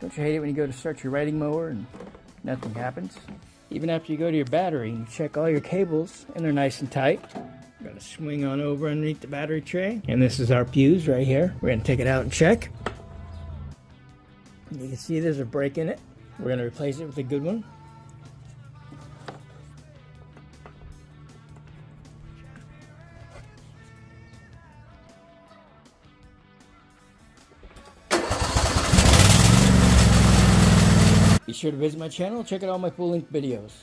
Don't you hate it when you go to start your riding mower and nothing happens? Even after you go to your battery and you check all your cables and they're nice and tight. We're gonna swing on over underneath the battery tray. And this is our fuse right here. We're gonna take it out and check. You can see there's a break in it. We're gonna replace it with a good one. Be sure to visit my channel, check out all my full length videos.